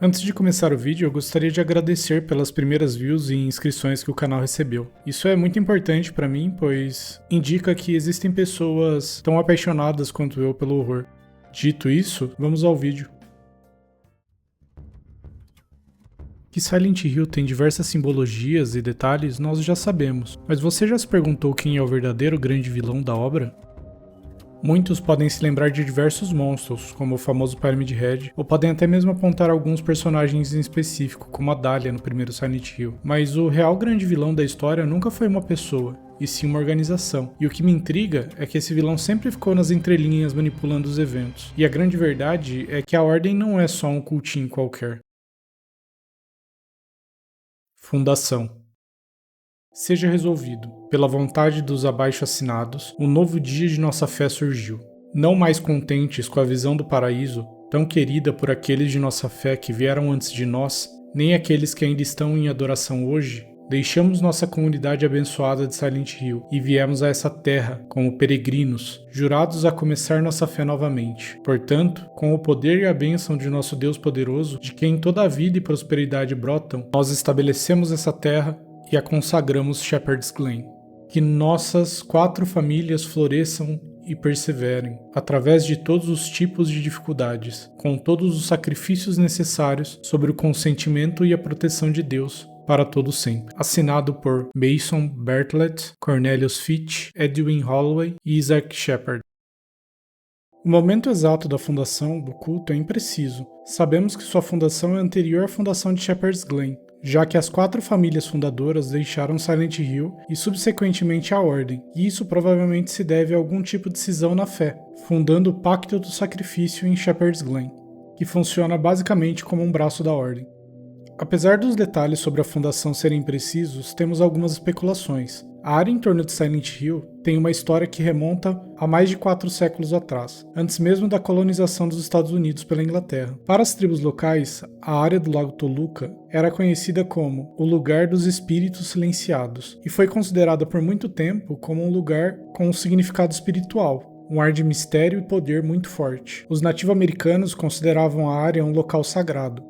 Antes de começar o vídeo, eu gostaria de agradecer pelas primeiras views e inscrições que o canal recebeu. Isso é muito importante para mim, pois indica que existem pessoas tão apaixonadas quanto eu pelo horror. Dito isso, vamos ao vídeo. Que Silent Hill tem diversas simbologias e detalhes, nós já sabemos, mas você já se perguntou quem é o verdadeiro grande vilão da obra? Muitos podem se lembrar de diversos monstros, como o famoso Pyramid Head, ou podem até mesmo apontar alguns personagens em específico, como a Dahlia no primeiro Silent Hill. Mas o real grande vilão da história nunca foi uma pessoa, e sim uma organização. E o que me intriga é que esse vilão sempre ficou nas entrelinhas manipulando os eventos. E a grande verdade é que a Ordem não é só um cultinho qualquer. Fundação. Seja resolvido. Pela vontade dos abaixo-assinados, um novo dia de nossa fé surgiu. Não mais contentes com a visão do paraíso, tão querida por aqueles de nossa fé que vieram antes de nós, nem aqueles que ainda estão em adoração hoje, deixamos nossa comunidade abençoada de Silent Hill e viemos a essa terra como peregrinos, jurados a começar nossa fé novamente. Portanto, com o poder e a bênção de nosso Deus poderoso, de quem toda a vida e prosperidade brotam, nós estabelecemos essa terra e a consagramos Shepherd's Glen. Que nossas 4 famílias floresçam e perseverem, através de todos os tipos de dificuldades, com todos os sacrifícios necessários, sobre o consentimento e a proteção de Deus, para todo sempre. Assinado por Mason Bartlett, Cornelius Fitch, Edwin Holloway e Isaac Shepard. O momento exato da fundação do culto é impreciso. Sabemos que sua fundação é anterior à fundação de Shepherd's Glen, já que as 4 famílias fundadoras deixaram Silent Hill e subsequentemente a Ordem, e isso provavelmente se deve a algum tipo de cisão na fé, fundando o Pacto do Sacrifício em Shepherd's Glen, que funciona basicamente como um braço da Ordem. Apesar dos detalhes sobre a fundação serem imprecisos, temos algumas especulações. A área em torno de Silent Hill tem uma história que remonta a mais de 4 séculos atrás, antes mesmo da colonização dos Estados Unidos pela Inglaterra. Para as tribos locais, a área do Lago Toluca era conhecida como o Lugar dos Espíritos Silenciados e foi considerada por muito tempo como um lugar com um significado espiritual, um ar de mistério e poder muito forte. Os nativo-americanos consideravam a área um local sagrado,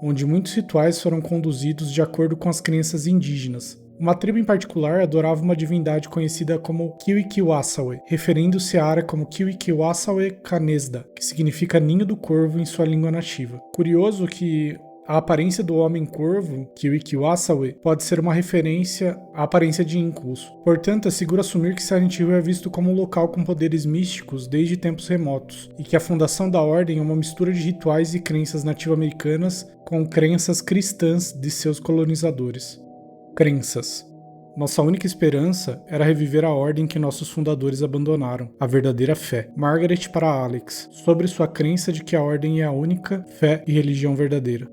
onde muitos rituais foram conduzidos de acordo com as crenças indígenas. Uma tribo em particular adorava uma divindade conhecida como Kiwikiwasawe, referindo-se à área como Kiwikiwasawe Kanesda, que significa ninho do corvo em sua língua nativa. Curioso que a aparência do homem-corvo, Kiwikiwasawe, pode ser uma referência à aparência de Incubus. Portanto, é seguro assumir que Silent Hill é visto como um local com poderes místicos desde tempos remotos, e que a fundação da Ordem é uma mistura de rituais e crenças nativo-americanas com crenças cristãs de seus colonizadores. Crenças. Nossa única esperança era reviver a ordem que nossos fundadores abandonaram, a verdadeira fé. Margaret para Alex, sobre sua crença de que a ordem é a única fé e religião verdadeira.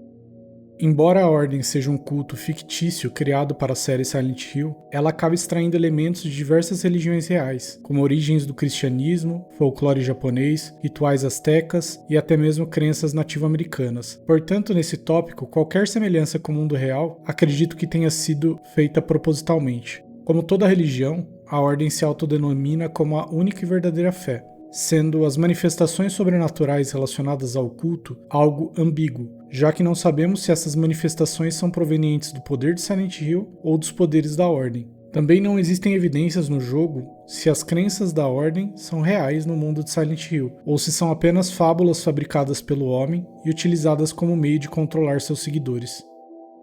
Embora a Ordem seja um culto fictício criado para a série Silent Hill, ela acaba extraindo elementos de diversas religiões reais, como origens do cristianismo, folclore japonês, rituais astecas e até mesmo crenças nativo-americanas. Portanto, nesse tópico, qualquer semelhança com o mundo real, acredito que tenha sido feita propositalmente. Como toda religião, a Ordem se autodenomina como a única e verdadeira fé, sendo as manifestações sobrenaturais relacionadas ao culto algo ambíguo, já que não sabemos se essas manifestações são provenientes do poder de Silent Hill ou dos poderes da Ordem. Também não existem evidências no jogo se as crenças da Ordem são reais no mundo de Silent Hill, ou se são apenas fábulas fabricadas pelo homem e utilizadas como meio de controlar seus seguidores.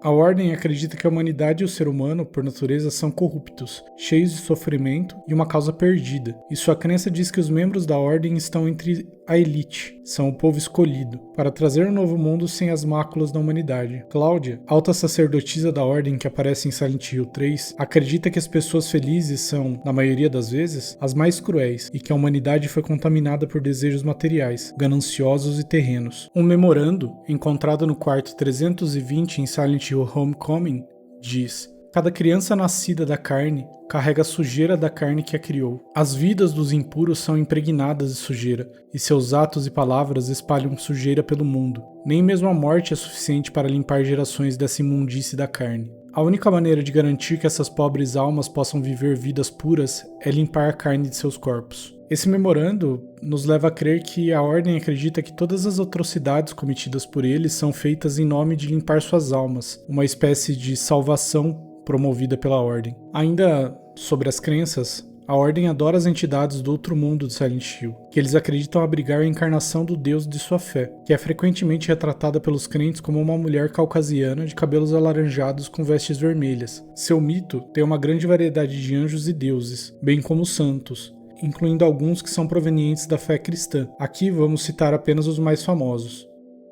A Ordem acredita que a humanidade e o ser humano, por natureza, são corruptos, cheios de sofrimento e uma causa perdida, e sua crença diz que os membros da Ordem estão entre a elite, são o povo escolhido, para trazer um novo mundo sem as máculas da humanidade. Cláudia, alta sacerdotisa da Ordem que aparece em Silent Hill 3, acredita que as pessoas felizes são, na maioria das vezes, as mais cruéis, e que a humanidade foi contaminada por desejos materiais, gananciosos e terrenos. Um memorando, encontrado no quarto 320 em Silent Hill Homecoming, diz: cada criança nascida da carne carrega a sujeira da carne que a criou. As vidas dos impuros são impregnadas de sujeira, e seus atos e palavras espalham sujeira pelo mundo. Nem mesmo a morte é suficiente para limpar gerações dessa imundície da carne. A única maneira de garantir que essas pobres almas possam viver vidas puras é limpar a carne de seus corpos. Esse memorando nos leva a crer que a Ordem acredita que todas as atrocidades cometidas por eles são feitas em nome de limpar suas almas, uma espécie de salvação promovida pela Ordem. Ainda sobre as crenças, a Ordem adora as entidades do outro mundo de Silent Hill, que eles acreditam abrigar a encarnação do deus de sua fé, que é frequentemente retratada pelos crentes como uma mulher caucasiana de cabelos alaranjados com vestes vermelhas. Seu mito tem uma grande variedade de anjos e deuses, bem como santos, incluindo alguns que são provenientes da fé cristã. Aqui vamos citar apenas os mais famosos.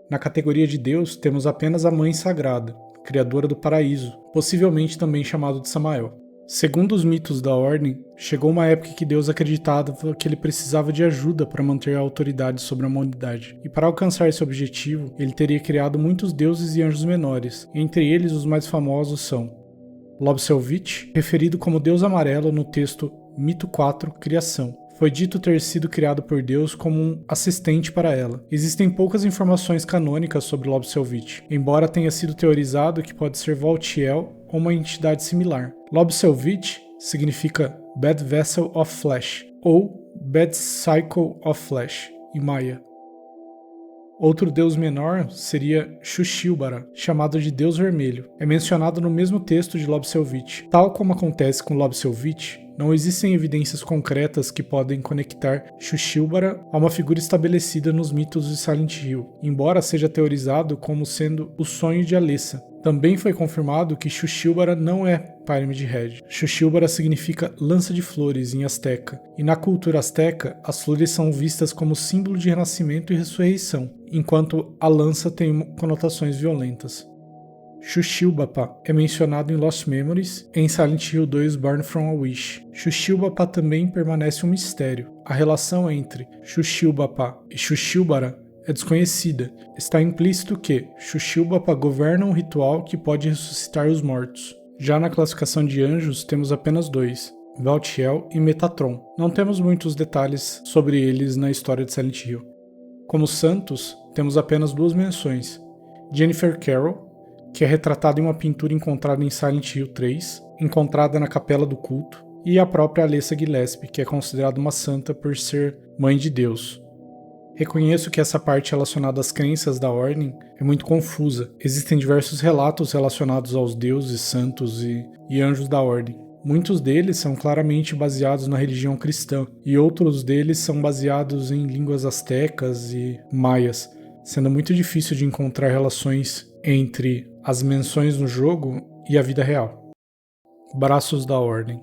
Na categoria de Deus, temos apenas a Mãe Sagrada, criadora do paraíso, possivelmente também chamado de Samael. Segundo os mitos da Ordem, chegou uma época em que Deus acreditava que ele precisava de ajuda para manter a autoridade sobre a humanidade, e para alcançar esse objetivo, ele teria criado muitos deuses e anjos menores. Entre eles, os mais famosos são Lobselvich, referido como Deus Amarelo no texto Mito 4, Criação. Foi dito ter sido criado por Deus como um assistente para ela. Existem poucas informações canônicas sobre Lobselvich, embora tenha sido teorizado que pode ser Valtiel ou uma entidade similar. Lobselvich significa Bad Vessel of Flesh ou Bad Cycle of Flesh em Maia. Outro deus menor seria Xuxilbara, chamado de Deus Vermelho. É mencionado no mesmo texto de Lobselvich. Tal como acontece com Lobselvich, não existem evidências concretas que podem conectar Xuxilbara a uma figura estabelecida nos mitos de Silent Hill, embora seja teorizado como sendo o sonho de Alessa. Também foi confirmado que Xuxilbara não é Pyramid Head. Xuxilbara significa lança de flores em asteca, e na cultura asteca, as flores são vistas como símbolo de renascimento e ressurreição, enquanto a lança tem conotações violentas. Xuxilbapa é mencionado em Lost Memories e em Silent Hill 2 Born from a Wish. Xuxilbapa também permanece um mistério. A relação entre Xuxilbapa e Xuxilbara é desconhecida. Está implícito que Xuxilbapa governa um ritual que pode ressuscitar os mortos. Já na classificação de anjos, temos apenas dois, Valtiel e Metatron. Não temos muitos detalhes sobre eles na história de Silent Hill. Como santos, temos apenas duas menções. Jennifer Carroll, que é retratada em uma pintura encontrada em Silent Hill 3, encontrada na Capela do Culto, e a própria Alessa Gillespie, que é considerada uma santa por ser mãe de Deus. Reconheço que essa parte relacionada às crenças da Ordem é muito confusa. Existem diversos relatos relacionados aos deuses, santos e anjos da Ordem. Muitos deles são claramente baseados na religião cristã, e outros deles são baseados em línguas astecas e maias, sendo muito difícil de encontrar relações entre as menções no jogo e a vida real. Braços da Ordem.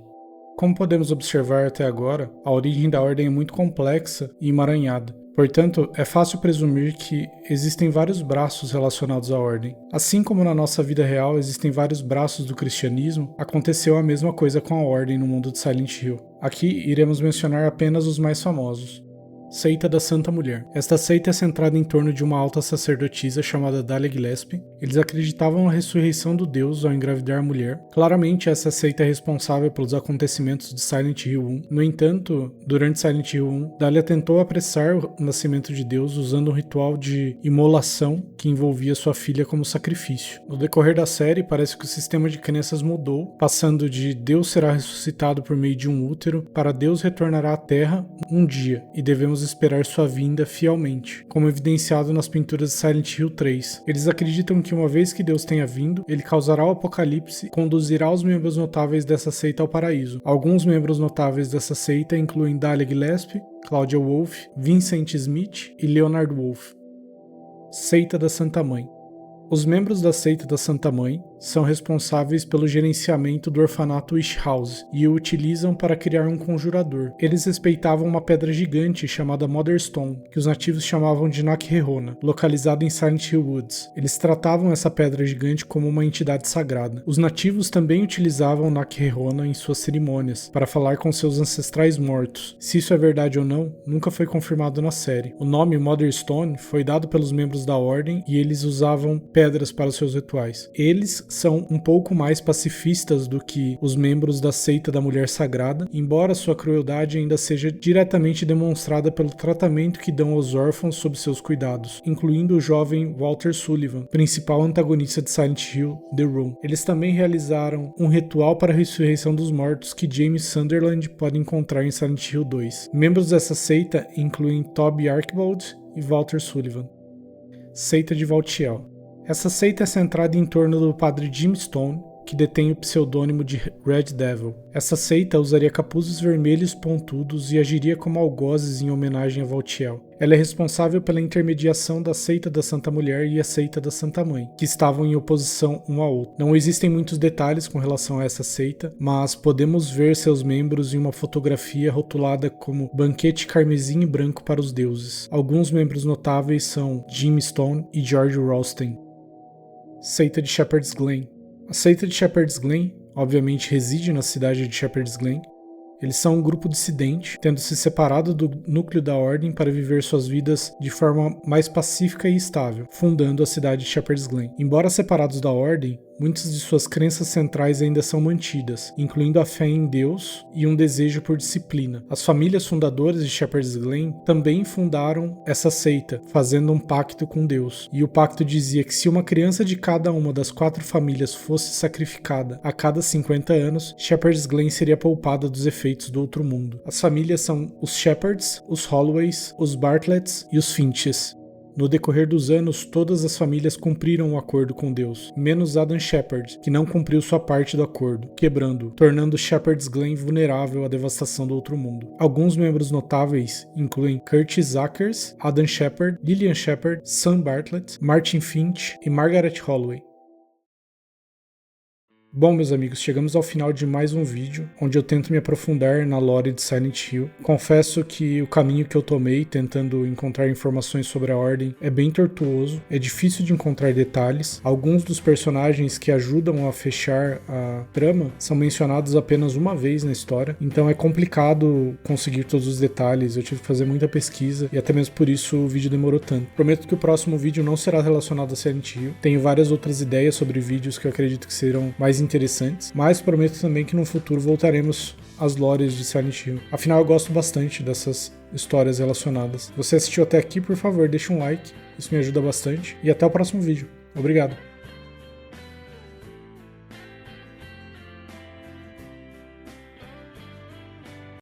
Como podemos observar até agora, a origem da Ordem é muito complexa e emaranhada. Portanto, é fácil presumir que existem vários braços relacionados à Ordem. Assim como na nossa vida real existem vários braços do cristianismo, aconteceu a mesma coisa com a Ordem no mundo de Silent Hill. Aqui iremos mencionar apenas os mais famosos. Seita da Santa Mulher. Esta seita é centrada em torno de uma alta sacerdotisa chamada Dahlia Gillespie. Eles acreditavam na ressurreição do deus ao engravidar a mulher. Claramente, essa seita é responsável pelos acontecimentos de Silent Hill 1. No entanto, durante Silent Hill 1, Dahlia tentou apressar o nascimento de Deus usando um ritual de imolação que envolvia sua filha como sacrifício. No decorrer da série, parece que o sistema de crenças mudou, passando de Deus será ressuscitado por meio de um útero para Deus retornará à Terra um dia e devemos esperar sua vinda fielmente, como evidenciado nas pinturas de Silent Hill 3. Eles acreditam que uma vez que Deus tenha vindo, ele causará o apocalipse e conduzirá os membros notáveis dessa seita ao paraíso. Alguns membros notáveis dessa seita incluem Dahlia Gillespie, Claudia Wolf, Vincent Smith e Leonard Wolf. Seita da Santa Mãe. Os membros da seita da Santa Mãe são responsáveis pelo gerenciamento do orfanato Wish House e o utilizam para criar um conjurador. Eles respeitavam uma pedra gigante chamada Mother Stone, que os nativos chamavam de Nakhehona, localizada em Silent Hill Woods. Eles tratavam essa pedra gigante como uma entidade sagrada. Os nativos também utilizavam Nakhehona em suas cerimônias, para falar com seus ancestrais mortos. Se isso é verdade ou não, nunca foi confirmado na série. O nome Mother Stone foi dado pelos membros da Ordem e eles usavam pedras para os seus rituais. Eles são um pouco mais pacifistas do que os membros da seita da Mulher Sagrada, embora sua crueldade ainda seja diretamente demonstrada pelo tratamento que dão aos órfãos sob seus cuidados, incluindo o jovem Walter Sullivan, principal antagonista de Silent Hill, The Room. Eles também realizaram um ritual para a ressurreição dos mortos que James Sunderland pode encontrar em Silent Hill 2. Membros dessa seita incluem Toby Archibald e Walter Sullivan. Seita de Valtiel. Essa seita é centrada em torno do padre Jim Stone, que detém o pseudônimo de Red Devil. Essa seita usaria capuzes vermelhos pontudos e agiria como algozes em homenagem a Valtiel. Ela é responsável pela intermediação da seita da Santa Mulher e a seita da Santa Mãe, que estavam em oposição um ao outro. Não existem muitos detalhes com relação a essa seita, mas podemos ver seus membros em uma fotografia rotulada como Banquete Carmesim e Branco para os Deuses. Alguns membros notáveis são Jim Stone e George Rothstein. Seita de Shepherd's Glen. A seita de Shepherd's Glen, obviamente, reside na cidade de Shepherd's Glen. Eles são um grupo dissidente, tendo se separado do núcleo da Ordem para viver suas vidas de forma mais pacífica e estável, fundando a cidade de Shepherd's Glen. Embora separados da Ordem, muitas de suas crenças centrais ainda são mantidas, incluindo a fé em Deus e um desejo por disciplina. As famílias fundadoras de Shepherd's Glen também fundaram essa seita, fazendo um pacto com Deus. E o pacto dizia que se uma criança de cada uma das 4 famílias fosse sacrificada a cada 50 anos, Shepherd's Glen seria poupada dos efeitos do outro mundo. As famílias são os Shepherds, os Holloways, os Bartletts e os Finches. No decorrer dos anos, todas as famílias cumpriram o acordo com Deus, menos Adam Shepherd, que não cumpriu sua parte do acordo, quebrando-o, tornando Shepherd's Glen vulnerável à devastação do outro mundo. Alguns membros notáveis incluem Curtis Akers, Adam Shepherd, Lillian Shepherd, Sam Bartlett, Martin Finch e Margaret Holloway. Bom, meus amigos, chegamos ao final de mais um vídeo, onde eu tento me aprofundar na lore de Silent Hill. Confesso que o caminho que eu tomei, tentando encontrar informações sobre a Ordem, é bem tortuoso, é difícil de encontrar detalhes. Alguns dos personagens que ajudam a fechar a trama são mencionados apenas uma vez na história, então é complicado conseguir todos os detalhes, eu tive que fazer muita pesquisa, e até mesmo por isso o vídeo demorou tanto. Prometo que o próximo vídeo não será relacionado a Silent Hill, tenho várias outras ideias sobre vídeos que eu acredito que serão mais interessantes, mas prometo também que no futuro voltaremos às lores de Silent Hill. Afinal, eu gosto bastante dessas histórias relacionadas. Se você assistiu até aqui, por favor, deixa um like, isso me ajuda bastante, e até o próximo vídeo. Obrigado!